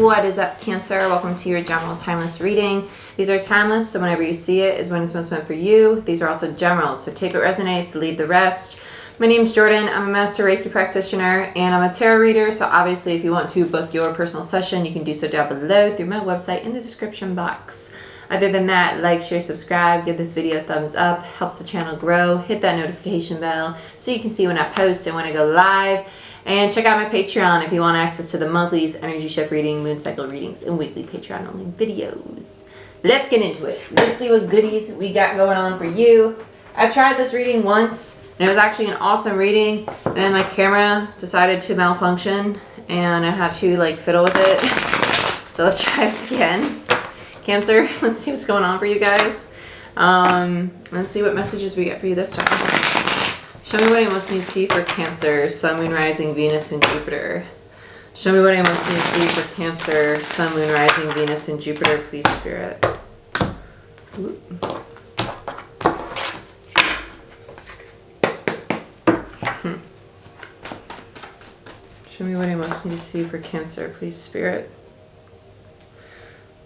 What is up, Cancer? Welcome to your general timeless reading. These are timeless, so whenever you see it is when it's most meant for you. These are also generals, so take what resonates, leave the rest. My name is Jordyn. I'm a master Reiki practitioner and I'm a tarot reader, so obviously if you want to book your personal session, you can do so down below through my website in the description box. Other than that, like, share, subscribe, give this video a thumbs up, helps the channel grow. Hit that notification bell so you can see when I post and when I go live. And check out my Patreon if you want access to the monthlies, energy shift reading, moon cycle readings, and weekly Patreon only videos. Let's get into it. Let's see what goodies we got going on for you. I've tried this reading once and it was actually an awesome reading. And then my camera decided to malfunction and I had to fiddle with it. So let's try this again. Cancer, let's see what's going on for you guys. Let's see what messages we get for you this time. Show me what I most need to see for Cancer, Sun, Moon, Rising, Venus, and Jupiter. Show me what I most need to see for Cancer, Sun, Moon, Rising, Venus, and Jupiter, please, Spirit. Ooh. Show me what I most need to see for Cancer, please, Spirit.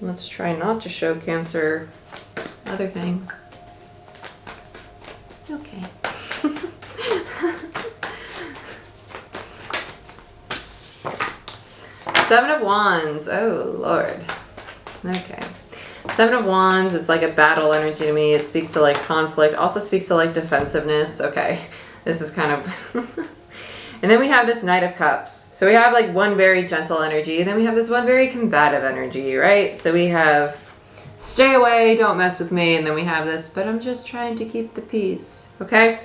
Let's try not to show Cancer other things. Okay. Seven of Wands. Oh, Lord. Okay. Seven of Wands is like a battle energy to me. It speaks to conflict. Also speaks to defensiveness. Okay. This is kind of... And then we have this Knight of Cups. So we have one very gentle energy. And then we have this one very combative energy, right? So we have stay away, don't mess with me. And then we have this, but I'm just trying to keep the peace. Okay?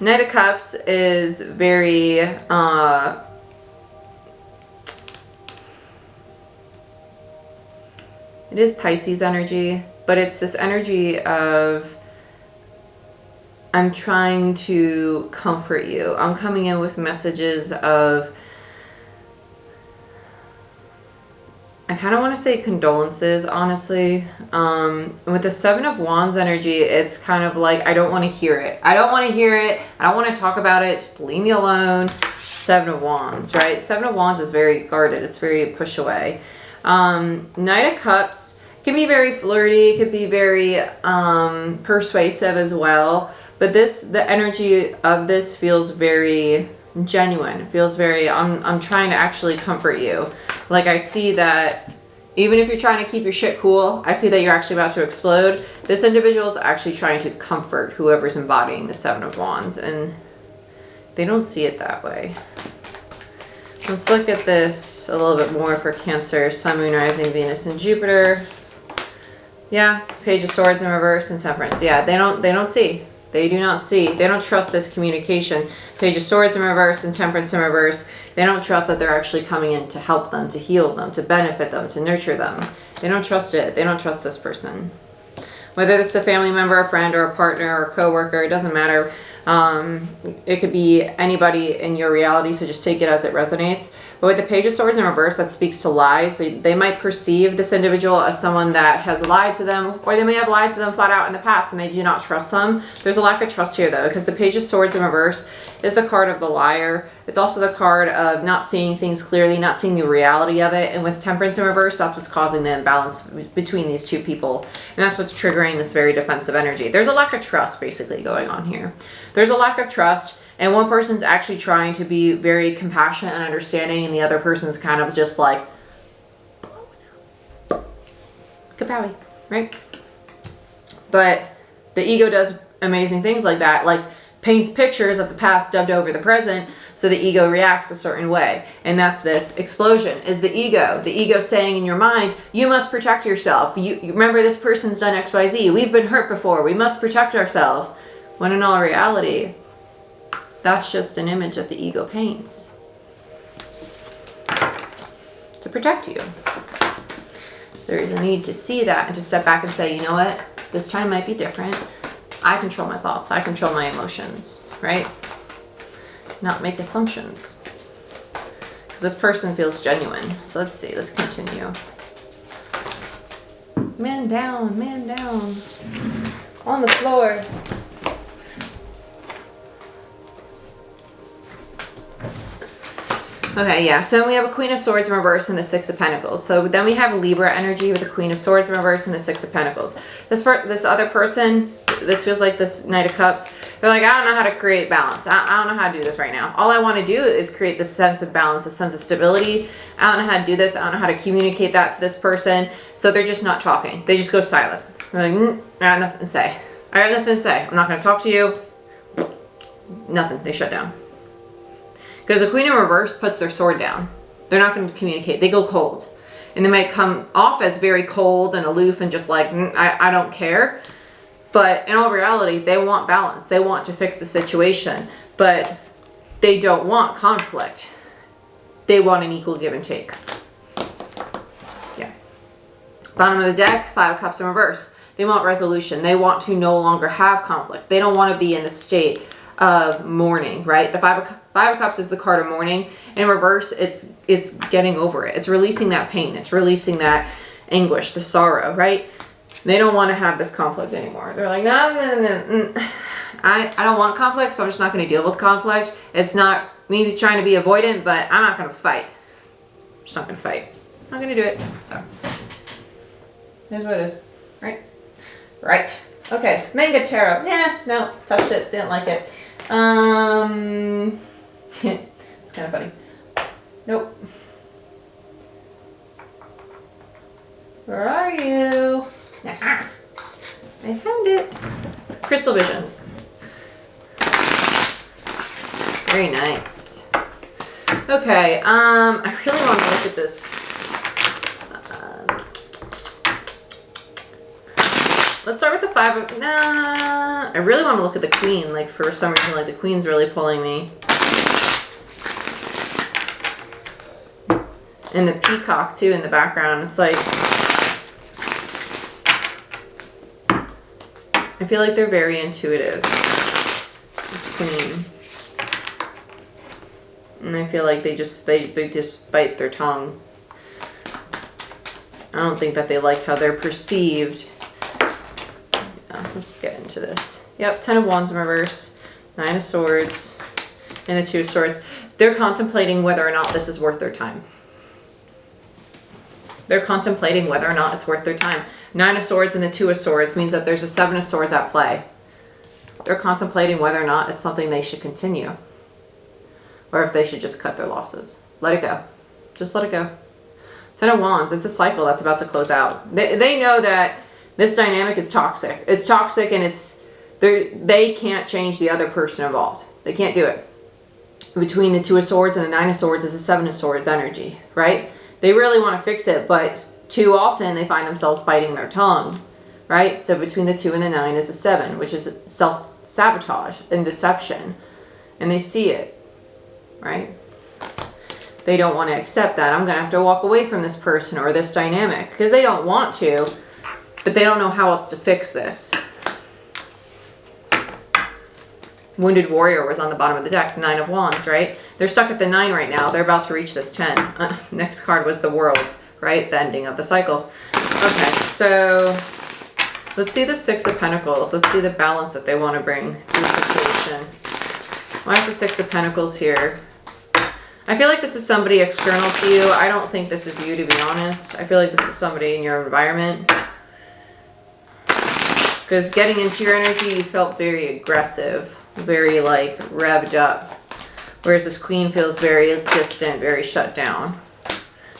Knight of Cups is very... It is Pisces energy, but it's this energy of I'm trying to comfort you. I'm coming in with messages of, I kind of want to say condolences, honestly. With the Seven of Wands energy, it's kind of I don't want to hear it. I don't want to hear it. I don't want to talk about it. Just leave me alone. Seven of Wands, right? Seven of Wands is very guarded. It's very push away. Knight of Cups can be very flirty, it could be very persuasive as well, but the energy of this feels very genuine. It feels very, I'm trying to actually comfort you. I see that even if you're trying to keep your shit cool, I see that you're actually about to explode. This individual is actually trying to comfort whoever's embodying the Seven of Wands, and they don't see it that way. Let's look at this a little bit more for Cancer, Sun, Moon, Rising, Venus, and Jupiter. Yeah, Page of Swords in reverse and Temperance. Yeah, they don't see. They do not see. They don't trust this communication. Page of Swords in reverse and Temperance in reverse. They don't trust that they're actually coming in to help them, to heal them, to benefit them, to nurture them. They don't trust it. They don't trust this person. Whether this is a family member, a friend, or a partner, or a coworker, it doesn't matter. It could be anybody in your reality, so just take it as it resonates. But with the Page of Swords in reverse, that speaks to lies. So they might perceive this individual as someone that has lied to them, or they may have lied to them flat out in the past and they do not trust them. There's a lack of trust here though, because the Page of Swords in reverse is the card of the liar. It's also the card of not seeing things clearly, not seeing the reality of it. And with Temperance in reverse, that's what's causing the imbalance between these two people. And that's what's triggering this very defensive energy. There's a lack of trust basically going on here. There's a lack of trust. And one person's actually trying to be very compassionate and understanding, and the other person's kind of just kapowie, right? But the ego does amazing things like that, paints pictures of the past dubbed over the present, so the ego reacts a certain way. And that's this explosion, is the ego saying in your mind, you must protect yourself. You remember, this person's done XYZ. We've been hurt before. We must protect ourselves. When in all reality, that's just an image that the ego paints to protect you. There is a need to see that and to step back and say, you know what? This time might be different. I control my thoughts. I control my emotions, right? Not make assumptions. Because this person feels genuine. So let's see. Let's continue. Man down. Man down. On the floor. Okay, yeah. So we have a Queen of Swords in reverse and the Six of Pentacles. So then we have Libra energy with the Queen of Swords in reverse and the Six of Pentacles. This other person, this feels like this Knight of Cups. They're like, I don't know how to create balance. I don't know how to do this right now. All I want to do is create this sense of balance, this sense of stability. I don't know how to do this. I don't know how to communicate that to this person. So they're just not talking. They just go silent. They're like, I have nothing to say. I have nothing to say. I'm not going to talk to you. Nothing. They shut down. Because the Queen in reverse puts their sword down. They're not going to communicate. They go cold. And they might come off as very cold and aloof and just like, I don't care. But in all reality, they want balance. They want to fix the situation. But they don't want conflict. They want an equal give and take. Yeah. Bottom of the deck, Five of Cups in reverse. They want resolution. They want to no longer have conflict. They don't want to be in the state of mourning, right? The Five of Cups is the card of mourning. In reverse, it's getting over it. It's releasing that pain. It's releasing that anguish, the sorrow, right? They don't want to have this conflict anymore. They're like, no. I don't want conflict, so I'm just not going to deal with conflict. It's not me trying to be avoidant, but I'm not going to fight. I'm just not going to fight. I'm not going to do it. So, here's what it is, right? Right. Okay, Manga Tarot. Yeah, no, touched it, didn't like it. It's kind of funny. Nope. Where are you? I found it. Crystal Visions. Very nice. Okay, I really want to look at this. Let's start with the Five of... Nah, I really want to look at the Queen. Like, for some reason, like, the Queen's really pulling me. And the Peacock, too, in the background. It's like... I feel like they're very intuitive. This Queen. And I feel like they just bite their tongue. I don't think that they like how they're perceived. Let's get into this. Yep, Ten of Wands in reverse, Nine of Swords, and the Two of Swords. They're contemplating whether or not this is worth their time. They're contemplating whether or not it's worth their time. Nine of Swords and the Two of Swords means that there's a Seven of Swords at play. They're contemplating whether or not it's something they should continue. Or if they should just cut their losses. Let it go. Just let it go. Ten of Wands, it's a cycle that's about to close out. They know that this dynamic is toxic. It's toxic and they can't change the other person involved. They can't do it. Between the Two of Swords and the Nine of Swords is a Seven of Swords energy, right? They really want to fix it, but too often they find themselves biting their tongue, right? So between the 2 and the 9 is a 7, which is self-sabotage and deception. And they see it, right? They don't want to accept that. I'm going to have to walk away from this person or this dynamic because they don't want to. But they don't know how else to fix this. Wounded Warrior was on the bottom of the deck, Nine of Wands, right? They're stuck at the 9 right now. They're about to reach this 10. Next card was the World, right? The ending of the cycle. Okay, so let's see the Six of Pentacles. Let's see the balance that they want to bring to the situation. Why is the Six of Pentacles here? I feel like this is somebody external to you. I don't think this is you, to be honest. I feel like this is somebody in your environment. Because getting into your energy, you felt very aggressive, very like revved up. Whereas this Queen feels very distant, very shut down.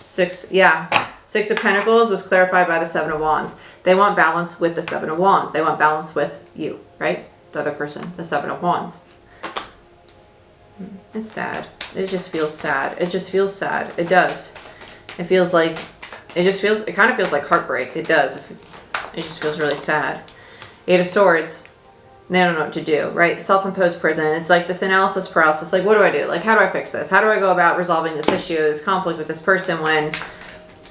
Six of Pentacles was clarified by the Seven of Wands. They want balance with the Seven of Wands. They want balance with you, right? The other person, the Seven of Wands. It's sad. It just feels sad. It just feels sad. It does. It feels like, it kind of feels like heartbreak. It does. It just feels really sad. Eight of Swords, they don't know what to do, right? Self-imposed prison. It's like this analysis paralysis. Like, what do I do? Like, how do I fix this? How do I go about resolving this issue, this conflict with this person when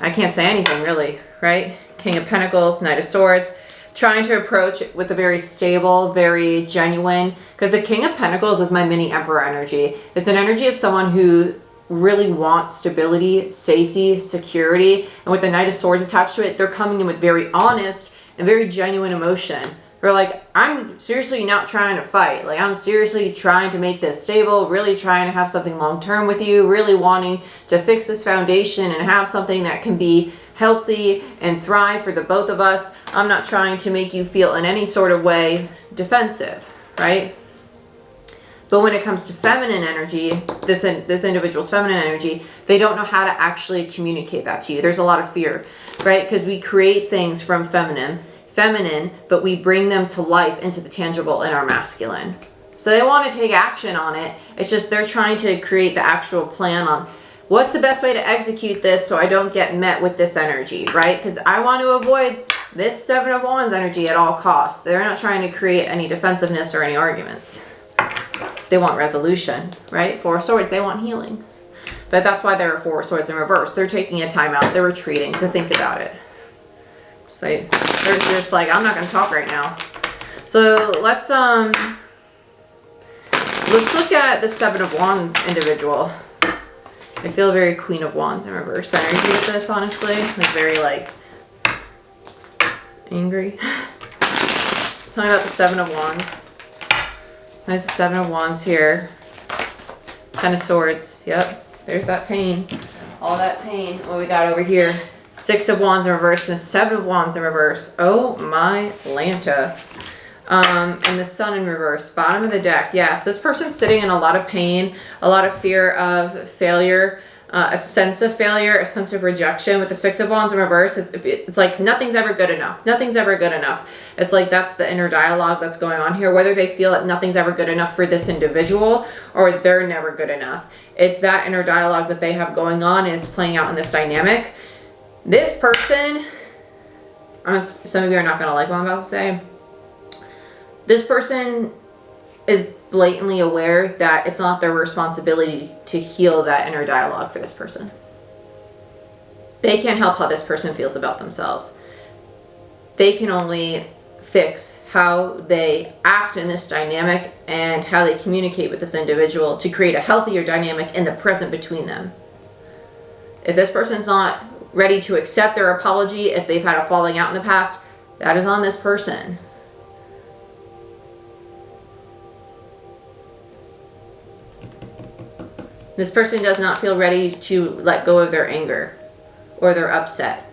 I can't say anything, really, right? King of Pentacles, Knight of Swords. Trying to approach it with a very stable, very genuine, because the King of Pentacles is my mini Emperor energy. It's an energy of someone who really wants stability, safety, security. And with the Knight of Swords attached to it, they're coming in with very honest and very genuine emotion, They're like, I'm seriously not trying to fight. Like, I'm seriously trying to make this stable, really trying to have something long-term with you, really wanting to fix this foundation and have something that can be healthy and thrive for the both of us. I'm not trying to make you feel in any sort of way defensive, right? But when it comes to feminine energy, this individual's feminine energy, they don't know how to actually communicate that to you. There's a lot of fear, right? Because we create things from feminine, but we bring them to life into the tangible in our masculine. So they want to take action on it. It's just they're trying to create the actual plan on what's the best way to execute this so I don't get met with this energy, right? Because I want to avoid this Seven of Wands energy at all costs. They're not trying to create any defensiveness or any arguments. They want resolution, right? Four of Swords, they want healing. But that's why there are Four of Swords in reverse. They're taking a time out. They're retreating to think about it. So they're just like, I'm not going to talk right now. So let's look at the Seven of Wands individual. I feel very Queen of Wands in reverse energy with this, honestly. Like very like angry. Tell me about the Seven of Wands. There's the Seven of Wands here. Ten of Swords. Yep. There's that pain. All that pain. What we got over here? Six of Wands in reverse and the Seven of Wands in reverse. Oh my Lanta. And the Sun in reverse. Bottom of the deck. Yes, this person's sitting in a lot of pain, a lot of fear of failure, a sense of failure, a sense of rejection. With the Six of Wands in reverse, it's like nothing's ever good enough. Nothing's ever good enough. It's like that's the inner dialogue that's going on here. Whether they feel that nothing's ever good enough for this individual or they're never good enough. It's that inner dialogue that they have going on and it's playing out in this dynamic. This person, some of you are not going to like what I'm about to say. This person is blatantly aware that it's not their responsibility to heal that inner dialogue for this person. They can't help how this person feels about themselves. They can only fix how they act in this dynamic and how they communicate with this individual to create a healthier dynamic in the present between them. If this person's not ready to accept their apology, if they've had a falling out in the past, that is on this person. This person does not feel ready to let go of their anger or their upset.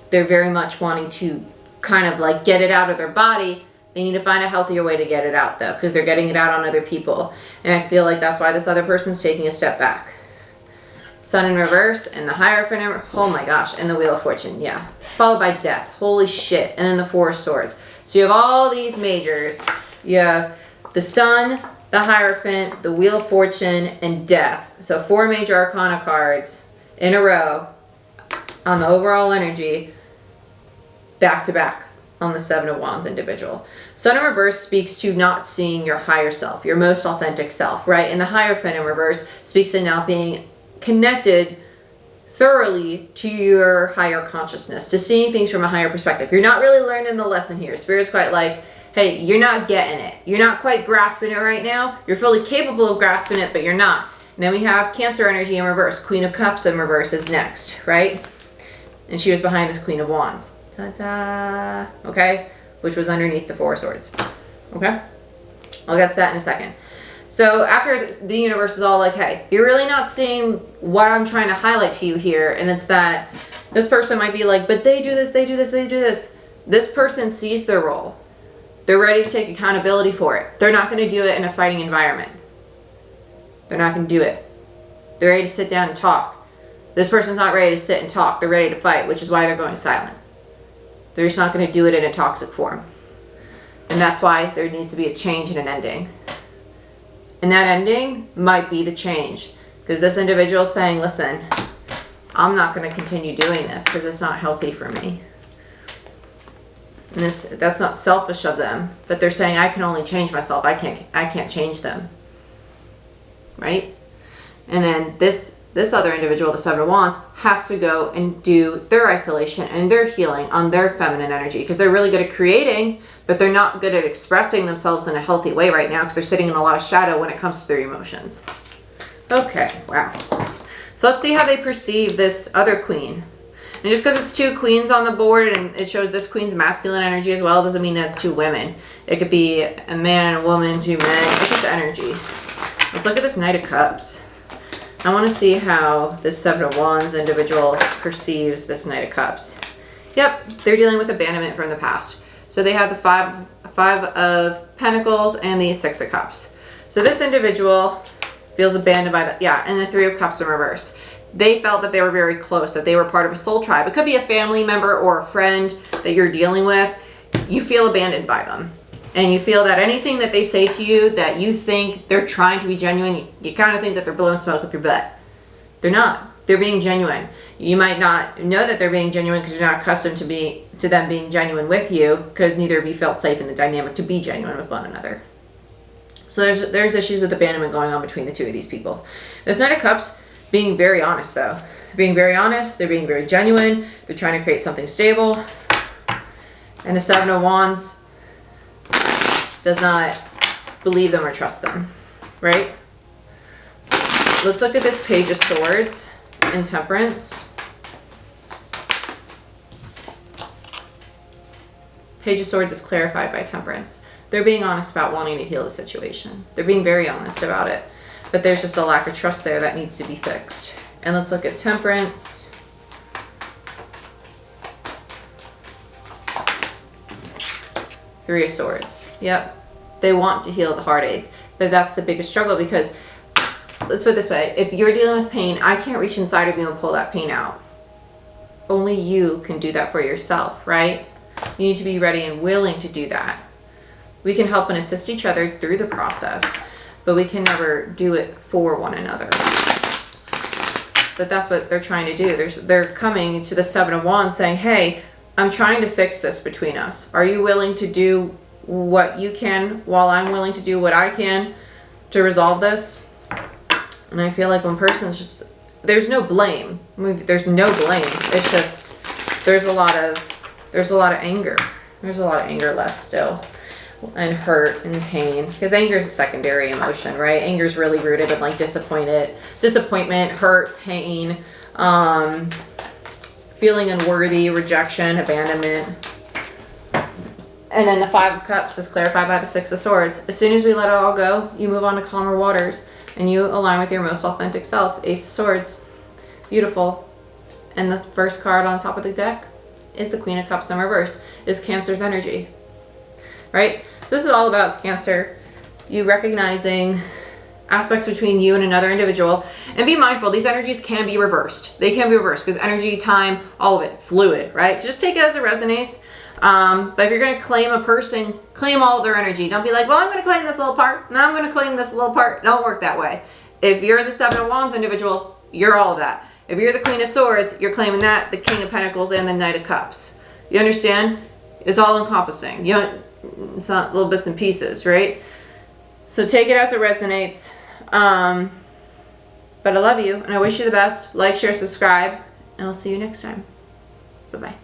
They're very much wanting to kind of like get it out of their body. They need to find a healthier way to get it out though, because they're getting it out on other people. And I feel like that's why this other person's taking a step back. Sun in reverse and the Hierophant, oh my gosh, and the Wheel of Fortune, yeah. Followed by Death, holy shit. And then the Four of Swords. So you have all these majors. You have the Sun, the Hierophant, the Wheel of Fortune, and Death. So 4 major Arcana cards in a row on the overall energy, back to back on the Seven of Wands individual. Sun in reverse speaks to not seeing your higher self, your most authentic self, right? And the Hierophant in reverse speaks to now being connected thoroughly to your higher consciousness, to seeing things from a higher perspective. You're not really learning the lesson here. Spirit's quite like, hey, you're not getting it. You're not quite grasping it right now. You're fully capable of grasping it, but you're not. And then we have Cancer energy in reverse. Queen of Cups in reverse is next, right? And she was behind this Queen of Wands. Ta-da! Okay? Which was underneath the Four of Swords. Okay? I'll get to that in a second. So after the universe is all like, hey, you're really not seeing what I'm trying to highlight to you here. And it's that this person might be like, but they do this, they do this, they do this. This person sees their role. They're ready to take accountability for it. They're not going to do it in a fighting environment. They're not going to do it. They're ready to sit down and talk. This person's not ready to sit and talk. They're ready to fight, which is why they're going silent. They're just not going to do it in a toxic form. And that's why there needs to be a change and an ending. And that ending might be the change. Because this individual is saying, listen, I'm not going to continue doing this because it's not healthy for me. And that's not selfish of them, but they're saying I can only change myself. I can't change them. Right? And then this other individual, the Seven of Wands, has to go and do their isolation and their healing on their feminine energy because they're really good at creating, but they're not good at expressing themselves in a healthy way right now because they're sitting in a lot of shadow when it comes to their emotions. Okay, wow. So let's see how they perceive this other queen. And just because it's 2 queens on the board and it shows this queen's masculine energy as well, doesn't mean that's 2 women. It could be a man and a woman, 2 men. It's just energy. Let's look at this Knight of Cups. I want to see how this Seven of Wands individual perceives this Knight of Cups. Yep, they're dealing with abandonment from the past. So they have the five of Pentacles and the 6 of Cups. So this individual feels abandoned by the, and the 3 of Cups in reverse. They felt that they were very close, that they were part of a soul tribe. It could be a family member or a friend that you're dealing with. You feel abandoned by them. And you feel that anything that they say to you that you think they're trying to be genuine, you kind of think that they're blowing smoke up your butt. They're not. They're being genuine. You might not know that they're being genuine because you're not accustomed to them being genuine with you, because neither of you felt safe in the dynamic to be genuine with one another. So there's issues with abandonment going on between the 2 of these people. This Knight of Cups being very honest though. They're being very honest. They're being very genuine. They're trying to create something stable. And the 7 of Wands does not believe them or trust them, right? Let's look at this Page of Swords in Temperance. Page of Swords is clarified by Temperance. They're being honest about wanting to heal the situation. They're being very honest about it. But there's just a lack of trust there that needs to be fixed. And let's look at Temperance. Three of Swords. Yep. They want to heal the heartache. But that's the biggest struggle, because let's put it this way. If you're dealing with pain, I can't reach inside of you and pull that pain out. Only you can do that for yourself, right? You need to be ready and willing to do that. We can help and assist each other through the process, but we can never do it for one another. But that's what they're trying to do. They're coming to the 7 of Wands saying, hey, I'm trying to fix this between us. Are you willing to do what you can while I'm willing to do what I can to resolve this? And I feel like one person's just, there's no blame. I mean, there's no blame. It's just, there's a lot of anger. There's a lot of anger left still. And hurt and pain, because anger is a secondary emotion, right? Anger is really rooted in like disappointment, hurt, pain, feeling unworthy, rejection, abandonment. And then the 5 of Cups is clarified by the 6 of Swords. As soon as we let it all go, you move on to calmer waters and you align with your most authentic self. Ace of Swords, beautiful. And the first card on top of the deck is the Queen of Cups in reverse, is Cancer's energy, right? So this is all about Cancer, you recognizing aspects between you and another individual, and be mindful, these energies can be reversed. They can be reversed because energy, time, all of it, fluid, right? So just take it as it resonates. But if you're going to claim a person, claim all of their energy. Don't be like, well, I'm going to claim this little part, and I'm going to claim this little part. Don't work that way. If you're the 7 of Wands individual, you're all of that. If you're the Queen of Swords, you're claiming that, the King of Pentacles, and the Knight of Cups. You understand? It's all encompassing. It's not little bits and pieces, right? So take it as it resonates. But I love you, and I wish you the best. Like, share, subscribe, and I'll see you next time. Bye-bye.